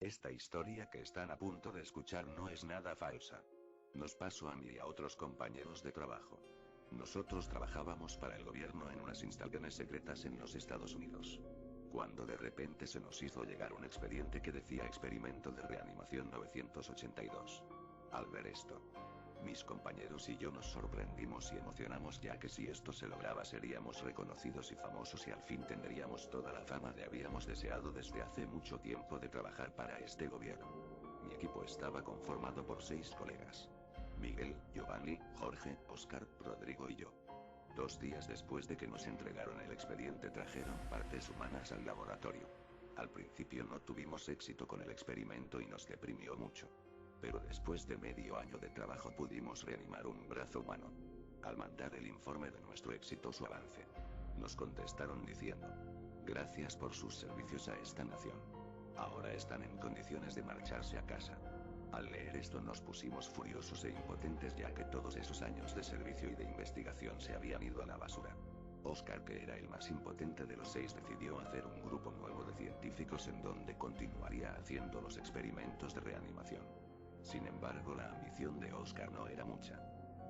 Esta historia que están a punto de escuchar no es nada falsa. Nos pasó a mí y a otros compañeros de trabajo. Nosotros trabajábamos para el gobierno en unas instalaciones secretas en los Estados Unidos. Cuando de repente se nos hizo llegar un expediente que decía Experimento de Reanimación 982. Al ver esto, mis compañeros y yo nos sorprendimos y emocionamos, ya que si esto se lograba seríamos reconocidos y famosos y al fin tendríamos toda la fama que habíamos deseado desde hace mucho tiempo de trabajar para este gobierno. Mi equipo estaba conformado por 6 colegas: Miguel, Giovanni, Jorge, Oscar, Rodrigo y yo. 2 días después de que nos entregaron el expediente trajeron partes humanas al laboratorio. Al principio no tuvimos éxito con el experimento y nos deprimió mucho. Pero después de medio año de trabajo pudimos reanimar un brazo humano. Al mandar el informe de nuestro exitoso avance, nos contestaron diciendo: gracias por sus servicios a esta nación. Ahora están en condiciones de marcharse a casa. Al leer esto nos pusimos furiosos e impotentes, ya que todos esos años de servicio y de investigación se habían ido a la basura. Oscar, que era el más impotente de los 6, decidió hacer un grupo nuevo de científicos en donde continuaría haciendo los experimentos de reanimación. Sin embargo, la ambición de Oscar no era mucha.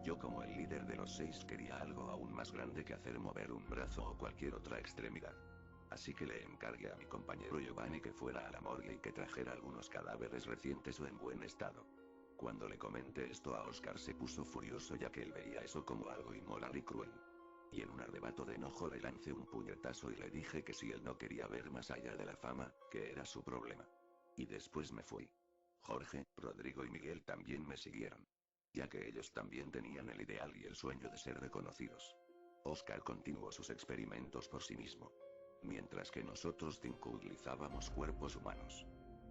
Yo, como el líder de los 6, quería algo aún más grande que hacer mover un brazo o cualquier otra extremidad. Así que le encargué a mi compañero Giovanni que fuera a la morgue y que trajera algunos cadáveres recientes o en buen estado. Cuando le comenté esto a Oscar se puso furioso, ya que él veía eso como algo inmoral y cruel. Y en un arrebato de enojo le lancé un puñetazo y le dije que si él no quería ver más allá de la fama, que era su problema. Y después me fui. Jorge, Rodrigo y Miguel también me siguieron, ya que ellos también tenían el ideal y el sueño de ser reconocidos. Oscar continuó sus experimentos por sí mismo, mientras que nosotros 5 utilizábamos cuerpos humanos.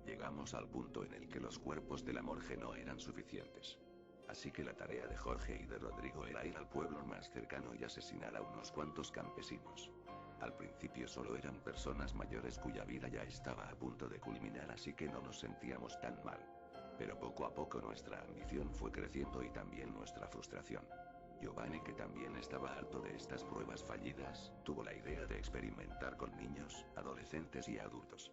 Llegamos al punto en el que los cuerpos de la morgue no eran suficientes. Así que la tarea de Jorge y de Rodrigo era ir al pueblo más cercano y asesinar a unos cuantos campesinos. Al principio solo eran personas mayores cuya vida ya estaba a punto de culminar, así que no nos sentíamos tan mal. Pero poco a poco nuestra ambición fue creciendo y también nuestra frustración. Giovanni, que también estaba harto de estas pruebas fallidas, tuvo la idea de experimentar con niños, adolescentes y adultos.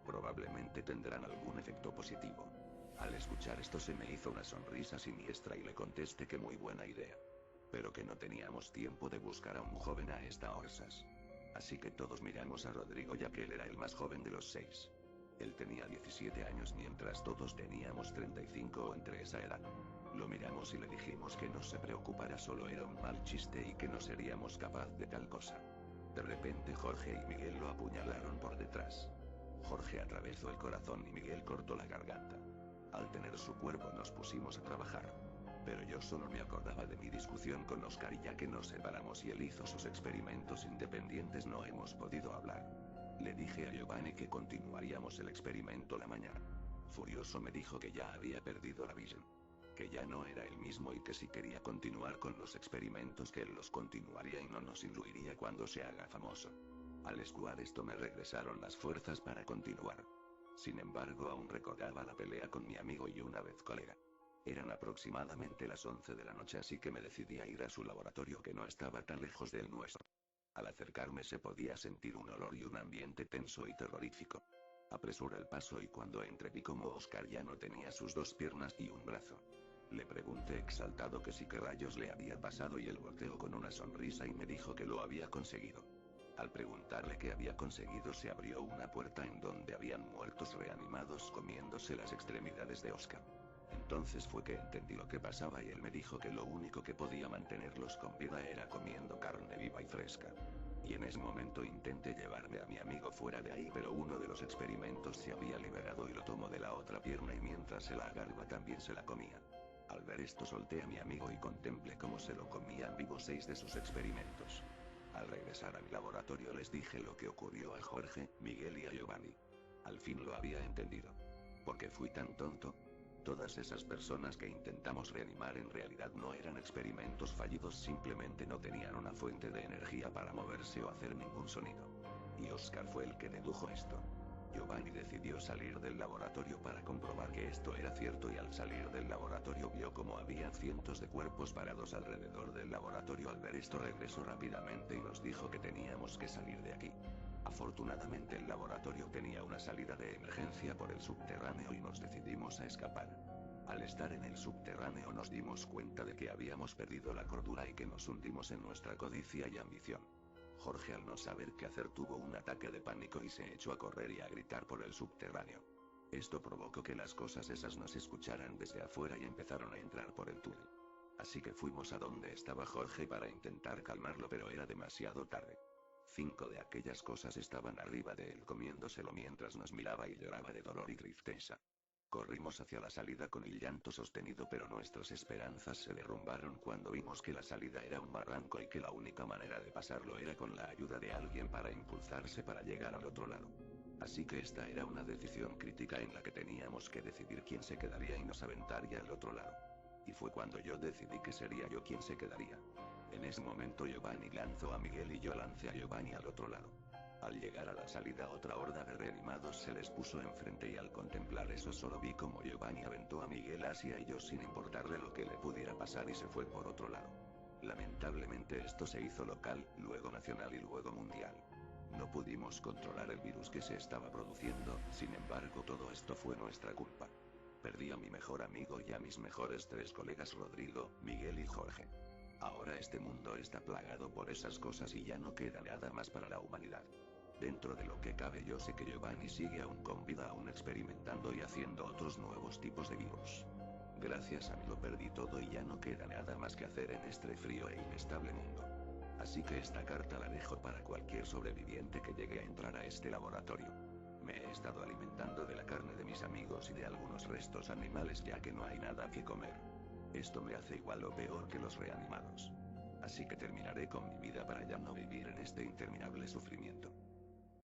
Probablemente tendrán algún efecto positivo. Al escuchar esto se me hizo una sonrisa siniestra y le contesté que muy buena idea. Pero que no teníamos tiempo de buscar a un joven a esta horas. Así que todos miramos a Rodrigo, ya que él era el más joven de los 6. Él tenía 17 años mientras todos teníamos 35 o entre esa edad. Lo miramos y le dijimos que no se preocupara, solo era un mal chiste y que no seríamos capaz de tal cosa. De repente Jorge y Miguel lo apuñalaron por detrás. Jorge atravesó el corazón y Miguel cortó la garganta. Al tener su cuerpo nos pusimos a trabajar. Pero yo solo me acordaba de mi discusión con Oscar, y ya que nos separamos y él hizo sus experimentos independientes no hemos podido hablar. Le dije a Giovanni que continuaríamos el experimento la mañana. Furioso me dijo que ya había perdido la visión, que ya no era el mismo y que si quería continuar con los experimentos que él los continuaría y no nos incluiría cuando se haga famoso. Al escuchar esto me regresaron las fuerzas para continuar. Sin embargo, aún recordaba la pelea con mi amigo y una vez colega. Eran aproximadamente las 11 de la noche, así que me decidí a ir a su laboratorio, que no estaba tan lejos del nuestro. Al acercarme se podía sentir un olor y un ambiente tenso y terrorífico. Apresuré el paso y cuando entré vi como Oscar ya no tenía sus 2 piernas y un brazo. Le pregunté exaltado que si qué rayos le había pasado y él volteó con una sonrisa y me dijo que lo había conseguido. Al preguntarle qué había conseguido se abrió una puerta en donde habían muertos reanimados comiéndose las extremidades de Oscar. Entonces fue que entendí lo que pasaba y él me dijo que lo único que podía mantenerlos con vida era comiendo carne viva y fresca. Y en ese momento intenté llevarme a mi amigo fuera de ahí, pero uno de los experimentos se había liberado y lo tomó de la otra pierna y mientras se la agarraba también se la comía. Al ver esto solté a mi amigo y contemplé cómo se lo comían vivo 6 de sus experimentos. Al regresar a mi laboratorio les dije lo que ocurrió a Jorge, Miguel y a Giovanni. Al fin lo había entendido. ¿Por qué fui tan tonto? Todas esas personas que intentamos reanimar en realidad no eran experimentos fallidos, simplemente no tenían una fuente de energía para moverse o hacer ningún sonido. Y Oscar fue el que dedujo esto. Giovanni decidió salir del laboratorio para comprobar que esto era cierto y al salir del laboratorio vio como había cientos de cuerpos parados alrededor del laboratorio. Al ver esto regresó rápidamente y nos dijo que teníamos que salir de aquí. Afortunadamente el laboratorio tenía una salida de emergencia por el subterráneo y nos decidimos a escapar. Al estar en el subterráneo nos dimos cuenta de que habíamos perdido la cordura y que nos hundimos en nuestra codicia y ambición. Jorge, al no saber qué hacer, tuvo un ataque de pánico y se echó a correr y a gritar por el subterráneo. Esto provocó que las cosas esas nos escucharan desde afuera y empezaron a entrar por el túnel. Así que fuimos a donde estaba Jorge para intentar calmarlo, pero era demasiado tarde. 5 de aquellas cosas estaban arriba de él comiéndoselo mientras nos miraba y lloraba de dolor y tristeza. Corrimos hacia la salida con el llanto sostenido, pero nuestras esperanzas se derrumbaron cuando vimos que la salida era un barranco y que la única manera de pasarlo era con la ayuda de alguien para impulsarse para llegar al otro lado. Así que esta era una decisión crítica en la que teníamos que decidir quién se quedaría y nos aventaría al otro lado. Y fue cuando yo decidí que sería yo quien se quedaría. En ese momento Giovanni lanzó a Miguel y yo lancé a Giovanni al otro lado. Al llegar a la salida otra horda de reanimados se les puso enfrente y al contemplar eso solo vi como Giovanni aventó a Miguel hacia ellos sin importarle lo que le pudiera pasar y se fue por otro lado. Lamentablemente esto se hizo local, luego nacional y luego mundial. No pudimos controlar el virus que se estaba produciendo, sin embargo todo esto fue nuestra culpa. Perdí a mi mejor amigo y a mis mejores 3 colegas, Rodrigo, Miguel y Jorge. Ahora este mundo está plagado por esas cosas y ya no queda nada más para la humanidad. Dentro de lo que cabe yo sé que Giovanni sigue aún con vida, aún experimentando y haciendo otros nuevos tipos de virus. Gracias a mí lo perdí todo y ya no queda nada más que hacer en este frío e inestable mundo. Así que esta carta la dejo para cualquier sobreviviente que llegue a entrar a este laboratorio. Me he estado alimentando de la carne de mis amigos y de algunos restos animales ya que no hay nada que comer. Esto me hace igual o peor que los reanimados. Así que terminaré con mi vida para ya no vivir en este interminable sufrimiento.